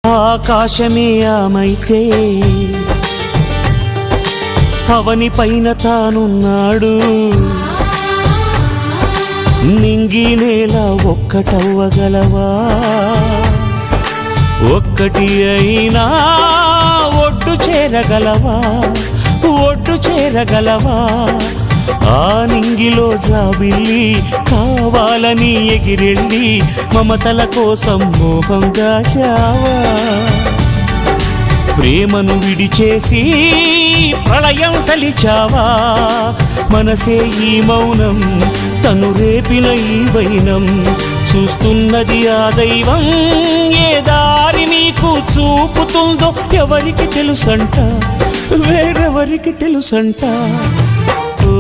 ఆకాశమే ఆమైతే అవని పైన తానున్నాడు. నింగి నేల ఒక్కటవ్వగలవా? ఒక్కటి అయినా ఒడ్డు చేరగలవా? ఒడ్డు చేరగలవా? ఆ నింగిలో జాబిల్లి కావాలని ఎగిరెళ్ళి మమతల కోసం మోహంగా చావా? ప్రేమను విడిచేసి ప్రళయం తలిచావా? మనసే ఈ మౌనం, తను రేపిన ఈ వైనం, చూస్తున్నది ఆ దైవం. ఏ దారి మీకు చూపుతుందో ఎవరికి తెలుసంట, వేరెవరికి తెలుసంట. ఓ